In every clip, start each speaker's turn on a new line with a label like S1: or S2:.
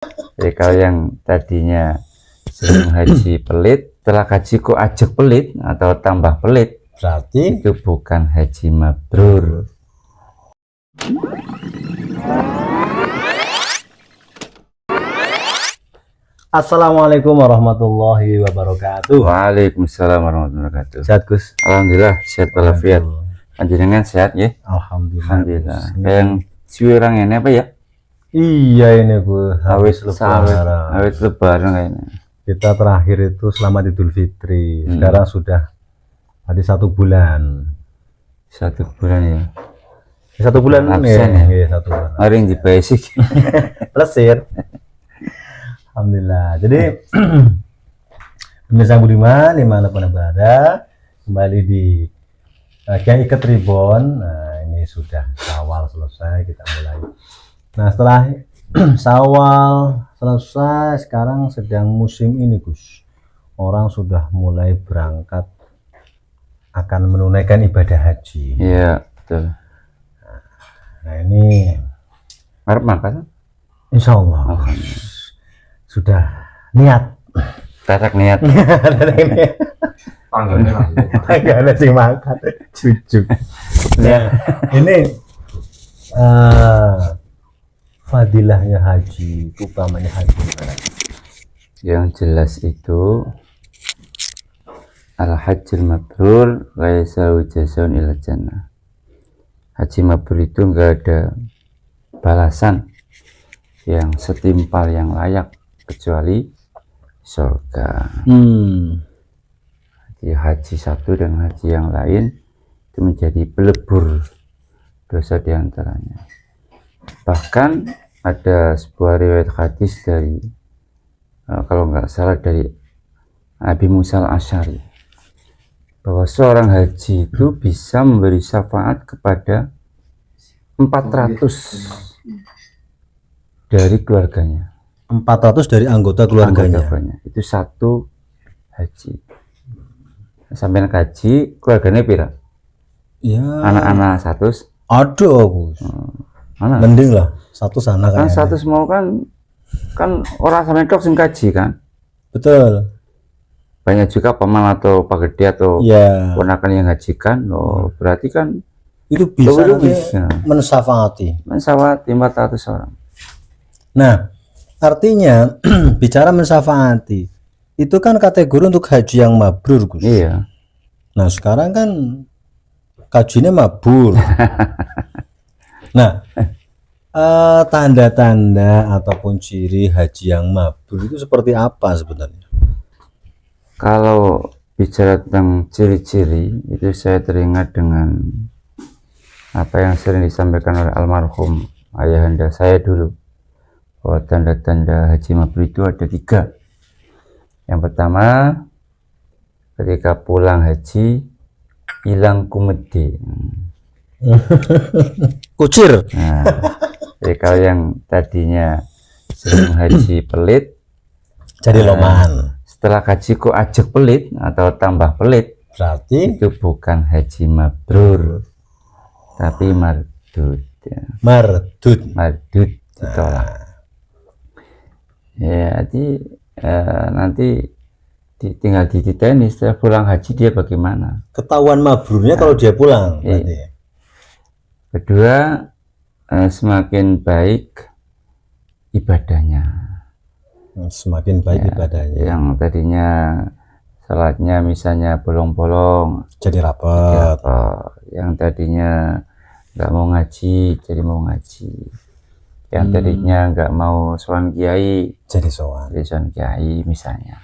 S1: Jadi kalau yang tadinya sering haji pelit, setelah haji kok ajak pelit atau tambah pelit,
S2: berarti
S1: itu bukan haji mabrur.
S2: Assalamualaikum warahmatullahi wabarakatuh.
S1: Waalaikumsalam warahmatullahi wabarakatuh.
S2: Sehat Gus?
S1: Alhamdulillah sehat walafiat. Panjenengan sehat ya?
S2: Alhamdulillah.
S1: Alhamdulillah. Yang siwirang ini apa ya?
S2: Iya ini Bu, habis lebaran.
S1: Awet lebaran kayaknya.
S2: Kita terakhir itu selamat Idul Fitri. Sekarang sudah hari 1 bulan.
S1: 1 bulan ya.
S2: 1 bulan
S1: absen ya?
S2: Iya, 1 bulan.
S1: Hari yang di basic.
S2: Plesir. Alhamdulillah. Jadi pemirsa Budiman dimanapun berada, kembali di Kiai Iket Tribun. Nah ini sudah Syawal selesai, kita mulai. Nah setelah Syawal selesai, sekarang sedang musim ini Gus. Orang sudah mulai berangkat akan menunaikan ibadah haji.
S1: Iya betul.
S2: Nah ini
S1: Harap makan?
S2: Insya Allah sudah niat.
S1: Tarak niat.
S2: Tanggalnya sih makan cucu. Nah, ini fadilahnya haji, utamanya haji.
S1: Yang jelas itu al-hajjul mabrur laisa jazaa'un illa jannah. Haji mabrur itu enggak ada balasan yang setimpal yang layak kecuali surga. Jadi haji satu dan haji yang lain itu menjadi pelebur dosa diantaranya. Bahkan ada sebuah riwayat hadis dari kalau nggak salah dari Abi Musa al-Asy'ari bahwa seorang haji itu bisa memberi syafaat kepada 400 dari keluarganya.
S2: 400 dari anggota keluarganya.
S1: Itu satu haji. Sampai haji keluarganya pira?
S2: Ya.
S1: Anak-anak 100.
S2: Aduh Gus.
S1: Mana?
S2: Mending lah 100 anak
S1: kan 100 mau kan orang sampai tok sing kaji kan.
S2: Betul.
S1: Banyak juga paman atau pak gede atau ponakan yang hajikan. Loh, berarti kan
S2: itu bisa mensyafaati
S1: 400 orang.
S2: Nah, artinya bicara mensyafaati itu kan kategori untuk haji yang mabrur Gus.
S1: Iya.
S2: Nah sekarang kan kajinya mabrur. Nah tanda-tanda ataupun ciri haji yang mabrur itu seperti apa sebenarnya?
S1: Kalau bicara tentang ciri-ciri itu saya teringat dengan apa yang sering disampaikan oleh almarhum ayahanda saya dulu, bahwa tanda-tanda haji mabrur itu ada 3. Yang pertama, ketika pulang haji hilang kumede.
S2: Kucir.
S1: Nah, jadi kalau yang tadinya sering haji pelit
S2: jadi loman.
S1: Setelah haji kok ajak pelit atau tambah pelit,
S2: berarti
S1: itu bukan haji mabrur, tapi mardud ya.
S2: Mardud
S1: ditolak. Ya, jadi nanti tinggal dititeni setelah pulang haji dia bagaimana.
S2: Ketahuan mabrurnya kalau dia pulang.
S1: Kedua, semakin baik ibadahnya.
S2: Semakin baik ibadahnya.
S1: Yang tadinya salatnya misalnya bolong-bolong
S2: jadi rapat.
S1: Yang tadinya nggak mau ngaji jadi mau ngaji. Yang tadinya nggak mau sowan kiai
S2: jadi sowan
S1: kiai misalnya.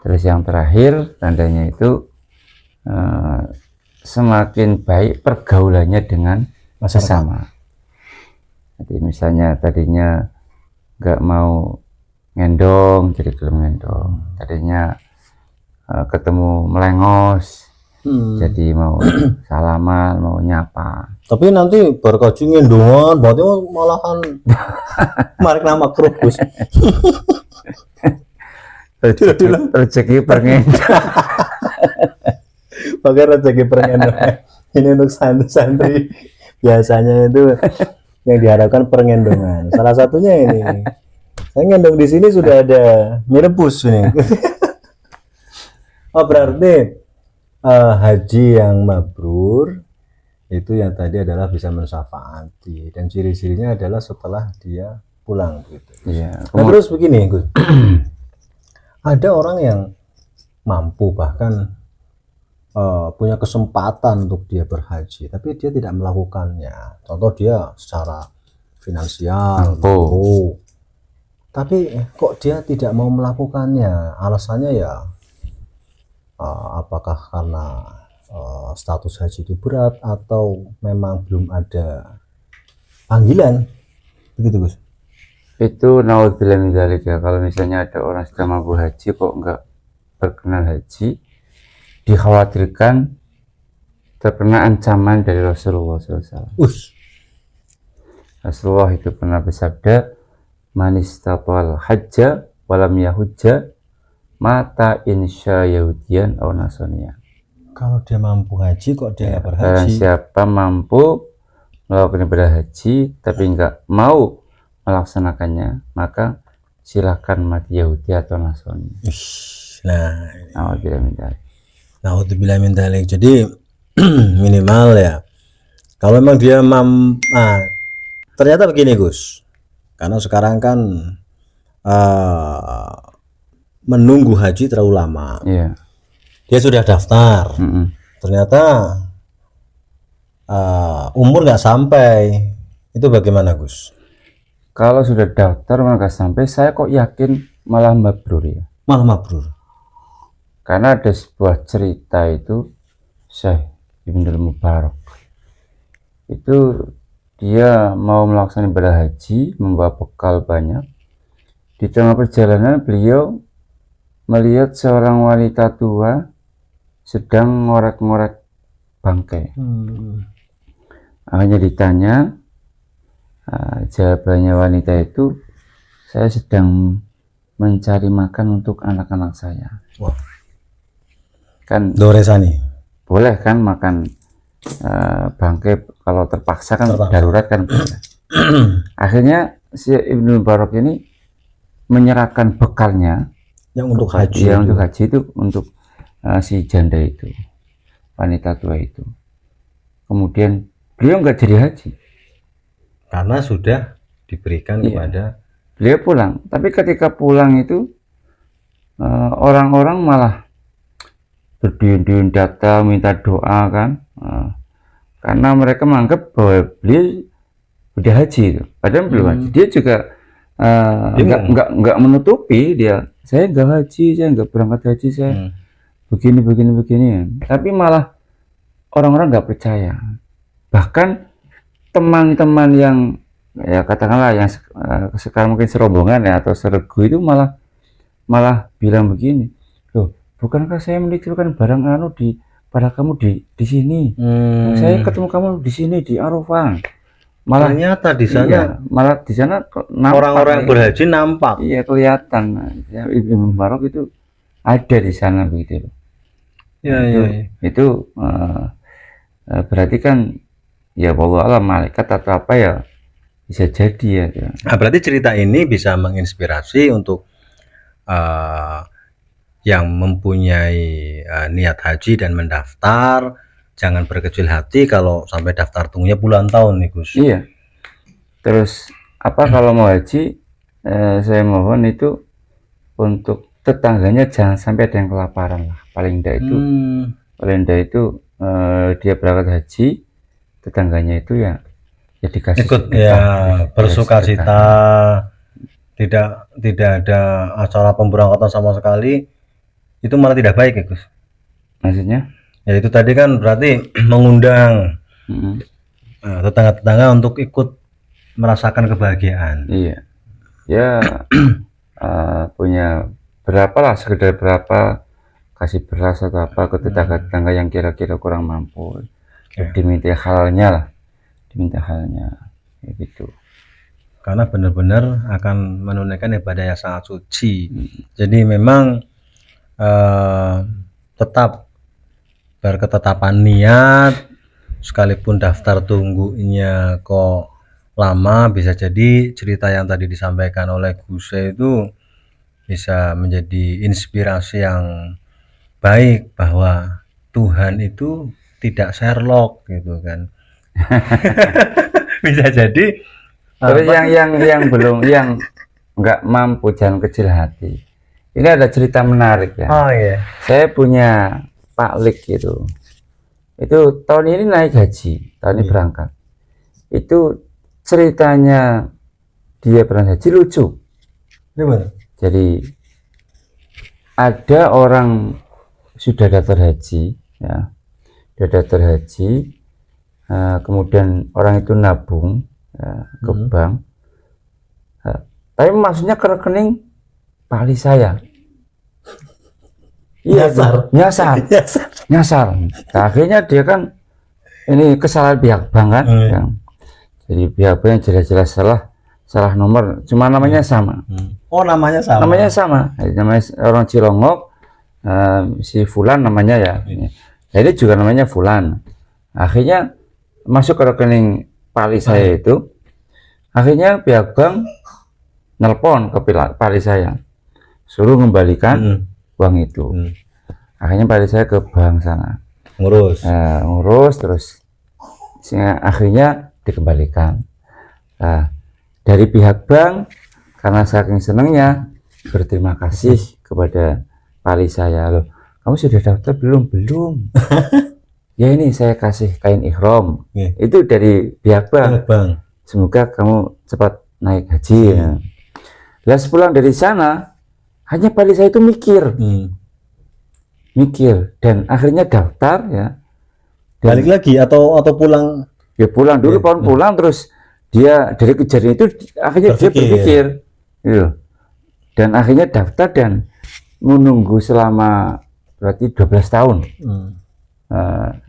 S1: Terus yang terakhir tandanya itu semakin baik pergaulannya dengan sesama. Jadi misalnya tadinya nggak mau ngendong jadi belum ngendong, tadinya ketemu melengos jadi mau salaman, mau nyapa. Tapi
S2: nanti berkaji ngendongan berarti malahan marik nama kerupus.
S1: rezeki pengendong.
S2: Pakai rezeki pengendong. Ini untuk santri-santri biasanya itu yang diharapkan pengendongan. Salah satunya ini Saya ngendong di sini sudah ada mie rebus ini. Oh berarti haji yang mabrur itu yang tadi adalah bisa mensyafaati, dan ciri-cirinya adalah setelah dia pulang gitu.
S1: Iya.
S2: Nah, terus begini Gus. Ada orang yang mampu bahkan punya kesempatan untuk dia berhaji, tapi dia tidak melakukannya. Contoh dia secara finansial mampu, tapi kok dia tidak mau melakukannya? Alasannya ya apakah karena status haji itu berat atau memang belum ada panggilan, begitu Gus?
S1: Itu naudzubillah min dzalik ya. Kalau misalnya ada orang sudah mampu haji kok enggak berkenan haji, dikhawatirkan terkena ancaman dari Rasulullah SAW. Rasulullah itu pernah bersabda, man istatal hajja walam yahujja mata insya yahudian aw nasraniya.
S2: Kalau dia mampu haji kok dia nggak berhaji?
S1: Barang siapa mampu melakukan ibadah haji tapi enggak mau melaksanakannya, maka silahkan mati Yahudi atau Nasrani.
S2: Nah,
S1: naudzubillah min dzalik.
S2: Jadi minimal ya, kalau memang dia ternyata begini Gus, karena sekarang kan menunggu haji terlalu lama.
S1: Iya.
S2: Dia sudah daftar, ternyata umur nggak sampai, itu bagaimana Gus?
S1: Kalau sudah daftar maka sampai, saya kok yakin malah mabrur ya.
S2: Malah mabrur.
S1: Karena ada sebuah cerita itu Syekh Ibnul Mubarak. Itu dia mau melaksanakan ibadah haji, membawa bekal banyak. Di tengah perjalanan beliau melihat seorang wanita tua sedang ngorek-ngorek bangkai. Akhirnya ditanya, jawabannya wanita itu, saya sedang mencari makan untuk anak-anak saya.
S2: Wah.
S1: Kan
S2: Doresani
S1: boleh kan makan bangkai kalau terpaksa kan, darurat kan boleh. Akhirnya si Ibnu Mubarak ini menyerahkan bekalnya
S2: yang untuk haji,
S1: untuk haji itu untuk si janda itu, wanita tua itu. Kemudian beliau nggak jadi haji
S2: karena sudah diberikan kepada
S1: beliau pulang. Tapi ketika pulang itu orang-orang malah berduyun-duyun datang minta doa kan, karena mereka menganggap bahwa beliau udah haji itu, padahal belum haji. Dia juga nggak menutupi, dia saya nggak haji, saya nggak berangkat haji, saya begini. Tapi malah orang-orang nggak percaya. Bahkan teman-teman yang ya katakanlah yang sekarang mungkin serombongan ya atau seregu itu malah bilang begini, loh bukankah saya menitipkan barang pada kamu di sini, saya ketemu kamu di sini di Arafah. Malah
S2: ternyata di sana
S1: malah di sana
S2: orang-orang berhaji nampak.
S1: Iya, kelihatan. Ya, Ibnu Mubarak itu ada di sana begitu loh. Itu berarti kan ya wallahu alam malaikat atau apa ya, bisa jadi ya.
S2: Nah, berarti cerita ini bisa menginspirasi untuk yang mempunyai niat haji dan mendaftar, jangan berkecil hati kalau sampai daftar tunggunya puluhan tahun nih Gus.
S1: Iya. Terus kalau mau haji, saya mohon itu untuk tetangganya jangan sampai ada yang kelaparan lah. Paling tidak itu dia berangkat haji, tetangganya itu ya dikasih
S2: ikut bersukacita, tidak ada acara pemberangkatan sama sekali, itu malah tidak baik ya Gus.
S1: Maksudnya?
S2: Ya itu tadi kan berarti mengundang tetangga-tetangga untuk ikut merasakan kebahagiaan.
S1: Iya. Ya punya berapa lah, sekedar berapa, kasih beras atau apa ke tetangga-tetangga yang kira-kira kurang mampu. Diminta halnya kayak gitu.
S2: Karena benar-benar akan menunaikan ibadah yang sangat suci. Jadi memang tetap berketetapan niat, sekalipun daftar tunggunya kok lama, bisa jadi cerita yang tadi disampaikan oleh Guse itu bisa menjadi inspirasi yang baik bahwa Tuhan itu tidak Sherlock gitu kan. Bisa jadi
S1: Terus yang belum, yang nggak mampu, jangan kecil hati. Ini ada cerita menarik ya.
S2: oh iya.
S1: Saya punya Pak Lik gitu. Itu tahun ini naik haji, tahun ini berangkat. Itu ceritanya dia berangkat haji lucu.
S2: Gimana?
S1: Jadi ada orang sudah daftar haji, ya, sudah daftar haji, kemudian orang itu nabung ya, ke bank, tapi maksudnya ke rekening Pali saya. Iya, nyasar. Nah, akhirnya dia kan ini kesalahan pihak bank kan, yang jadi pihak bank yang jelas-jelas salah nomor, cuma namanya sama.
S2: Oh, namanya sama.
S1: Namanya sama, namanya orang Cilongok, si Fulan namanya ya. Jadi juga namanya Fulan. Akhirnya masuk ke rekening Pali saya itu. Akhirnya pihak bank nelpon ke Pali saya, suruh mengembalikan uang itu. Akhirnya Pali saya ke bank sana. Ngurus terus. Akhirnya dikembalikan. Nah, dari pihak bank karena saking senangnya berterima kasih kepada Pali saya, loh, kamu sudah daftar belum? Ya ini saya kasih kain ihram. Itu dari pihak bank. Semoga kamu cepat naik haji. Ya. Lah sepulang dari sana, hanya Pali saya itu mikir dan akhirnya daftar ya. Dan
S2: balik lagi atau pulang?
S1: Ya pulang dulu, pulang terus dia dari kejadian itu akhirnya dia berpikir, gitu. Dan akhirnya daftar dan menunggu selama berarti 12 tahun.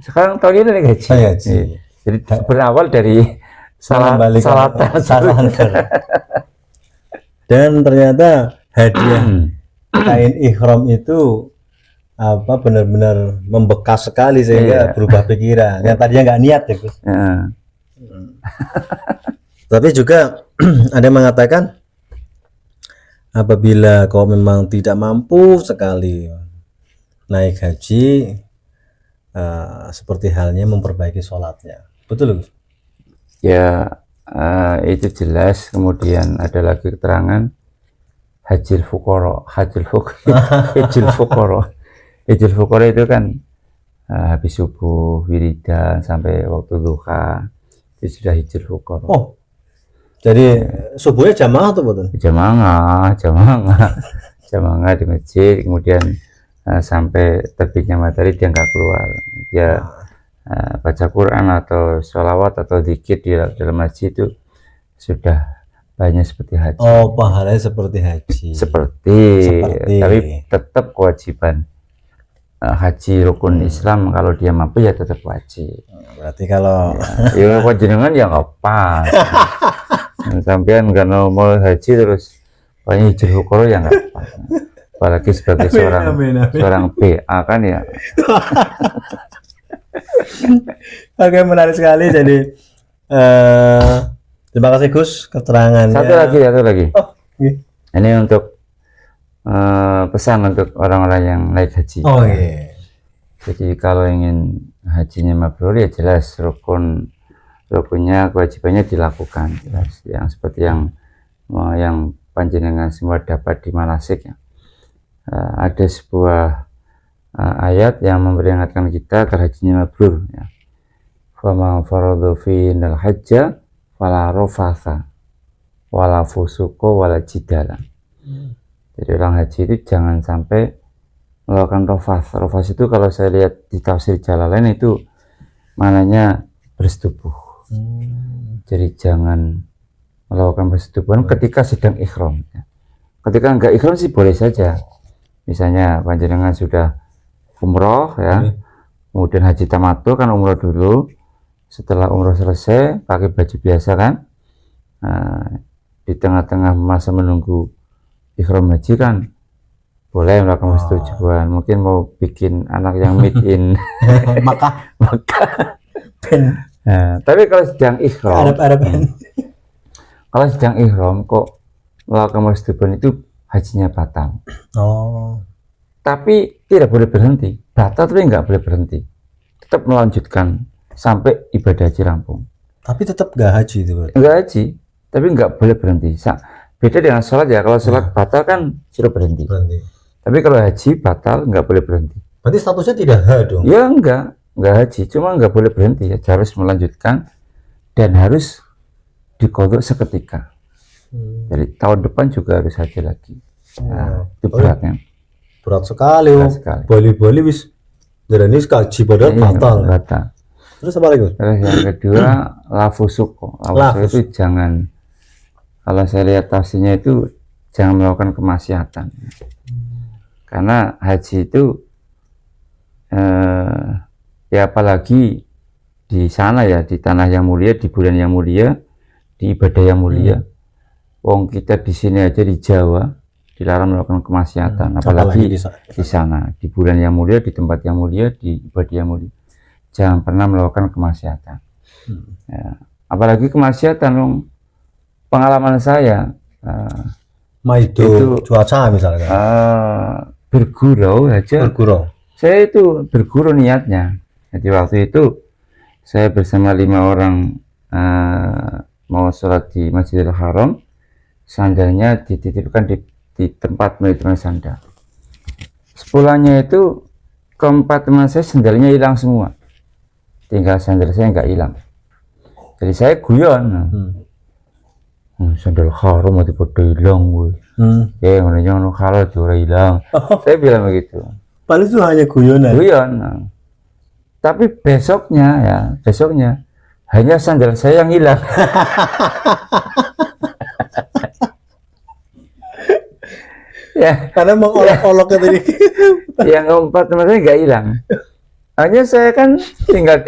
S1: Sekarang tahun ini naik haji. Jadi berawal dari salah transfer.
S2: Dan ternyata hadiah kain ihram itu benar-benar membekas sekali sehingga berubah pikiran. Yang tadinya nggak niat ya, Gus. Tapi juga ada yang mengatakan apabila kau memang tidak mampu sekali naik haji, seperti halnya memperbaiki sholatnya. Betul, Gus?
S1: Ya, itu jelas. Kemudian ada lagi keterangan hajil fukoro. Hajil fukoro itu kan habis subuh wiridan sampai waktu duha itu sudah hajil fukoro.
S2: Oh, jadi subuhnya jamaah atau betul?
S1: Jamaah di masjid, kemudian sampai terbitnya matahari dia nggak keluar, dia baca Quran atau sholawat atau zikir di dalam masjid itu sudah banyak seperti haji.
S2: Oh, pahalanya seperti haji.
S1: Seperti. Tapi tetap kewajiban haji rukun Islam, kalau dia mampu ya tetap wajib.
S2: Berarti kalau
S1: ya wajiban ya nggak pas. Sampean nggak mau haji terus banyak hijrah ukoro ya nggak pas. Apalagi sebagai seorang BA kan ya.
S2: Oke, menarik sekali. Jadi terima kasih Gus keterangannya.
S1: Satu lagi.
S2: Oh, iya.
S1: Ini untuk pesan untuk orang-orang yang naik haji.
S2: Oh iya.
S1: Jadi kalau ingin hajinya mabrur ya jelas rukunnya, kewajibannya dilakukan jelas. Yang seperti yang panjenengan semua dapat di manasik ya. Ada sebuah ayat yang memperingatkan kita agar hajinya mabrur ya. Fama faradu fiinal hajja fala rafatha wala fusuqa wala jidala. Jadi orang haji itu jangan sampai melakukan rafas. Rafas itu kalau saya lihat di tafsir Jalalain itu maknanya bersetubuh. Jadi jangan melakukan persetubuhan ketika sedang ikhram. Ketika enggak ikhram sih boleh saja. Misalnya panjenengan sudah umroh ya, kemudian haji tamattu kan umroh dulu. Setelah umroh selesai pakai baju biasa kan, di tengah-tengah masa menunggu ikhram haji kan boleh melakukan persetubuhan. Mungkin mau bikin anak yang meet in maka. Tapi kalau sedang ikhram, kalau sedang ihram kok melakukan mustahab itu hajinya batal.
S2: Oh.
S1: Tapi tidak boleh berhenti. Batal tapi nggak boleh berhenti. Tetap melanjutkan sampai ibadah haji rampung.
S2: Tapi tetap nggak haji itu berarti.
S1: Nggak haji, tapi nggak boleh berhenti. Beda dengan sholat ya. Kalau sholat batal kan suruh berhenti. Tapi kalau haji batal nggak boleh berhenti.
S2: Berarti statusnya tidak ha dong?
S1: Ya nggak haji, cuma nggak boleh berhenti ya. Harus melanjutkan dan harus dikodok seketika. Jadi tahun depan juga harus haji lagi. Nah, itu beratnya.
S2: Berat sekali. Bali wis darani kaji padahal batal. Terus apa lagi?
S1: Terus yang kedua lafusuk. Lafusuk itu jangan, kalau saya lihat tafsirnya itu jangan melakukan kemaksiatan. Karena haji itu ya apalagi di sana ya, di tanah yang mulia, di bulan yang mulia, di ibadah yang mulia. Wong kita di sini aja di Jawa dilarang melakukan kemaksiatan, apalagi di sana, di bulan yang mulia, di tempat yang mulia, di ibadah yang mulia. Jangan pernah melakukan kemaksiatan. Ya. Apalagi kemaksiatan, Wong. Pengalaman saya
S2: itu cuaca misalnya.
S1: Bergurau aja. Saya itu berguru niatnya. Jadi waktu itu saya bersama 5 orang mau sholat di Masjidil Haram, sandalnya dititipkan di tempat manajemen sandal. Sepulangnya itu keempat teman saya sandalnya hilang semua, tinggal sandal saya nggak hilang. Jadi saya guyon, sandal haram mati pada hilang gue. Ya yang halal juga hilang. Saya bilang begitu.
S2: Padahal itu hanya guyon.
S1: Tapi besoknya hanya sandal saya yang hilang. Ya,
S2: karena mengolok-olok tadi.
S1: Yang keempat teman saya nggak hilang. Hanya saya kan tinggal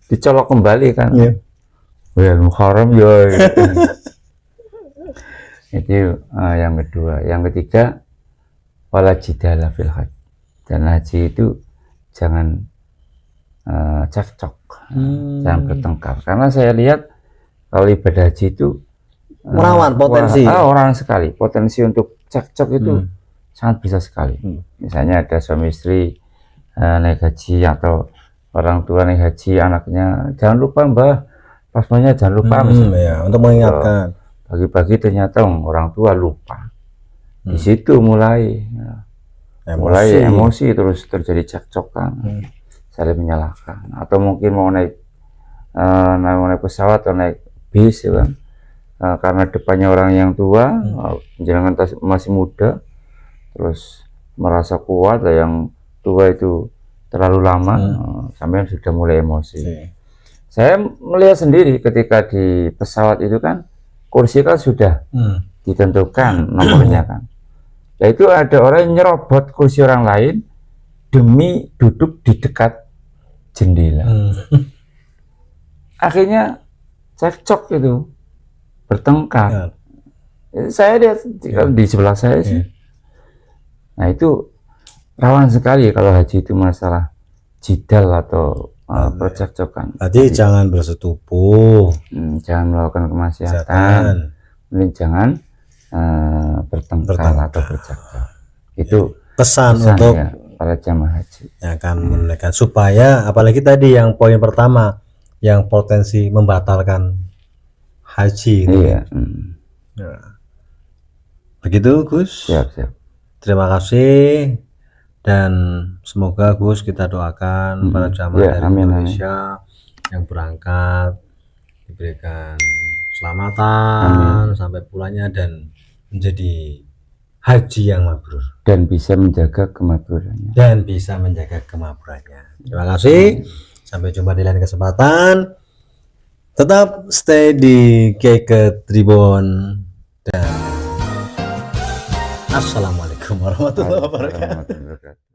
S1: dicolok kembali kan. Well, Muharram ya. Itu yang kedua. Yang ketiga, wala jidala fil haji. Dan haji itu jangan cekcok, jangan bertengkar. Karena saya lihat kalau ibadah haji itu
S2: merawan potensi.
S1: Orang sekali potensi untuk cekcok itu sangat bisa sekali. Misalnya ada suami istri naik haji atau orang tua naik haji, anaknya jangan lupa mbah, pasmanya jangan lupa misalnya.
S2: Ya, untuk mengingatkan.
S1: Pagi-pagi ternyata orang tua lupa. Di situ mulai emosi terus terjadi cekcokan, saling menyalahkan. Atau mungkin mau naik pesawat atau naik bis ya kan. Karena depannya orang yang tua, jangan masih muda, terus merasa kuat, yang tua itu terlalu lama, sampai sudah mulai emosi. Saya melihat sendiri ketika di pesawat itu kan, kursi kan sudah ditentukan nomornya kan. Yaitu ada orang yang nyerobot kursi orang lain demi duduk di dekat jendela. Akhirnya cekcok itu, bertengkar. Saya lihat di sebelah saya sih. Nah itu rawan sekali kalau haji itu masalah jidal atau percekcokan.
S2: Jadi jangan bersetubuh,
S1: jangan melakukan kemaksiatan, jangan bertengkar atau bercakap. Itu
S2: pesan untuk
S1: ya, para jamaah haji
S2: yang akan menunaikan, supaya apalagi tadi yang poin pertama yang potensi membatalkan haji.
S1: Iya.
S2: Begitu Gus.
S1: Siap.
S2: Terima kasih dan semoga Gus kita doakan para jamaah dari Indonesia yang berangkat diberikan keselamatan sampai pulangnya dan menjadi haji yang mabrur
S1: dan bisa menjaga kemabrurannya.
S2: Terima kasih. Sampai jumpa di lain kesempatan. Tetap stay di Keke Tribun dan Assalamualaikum warahmatullahi wabarakatuh.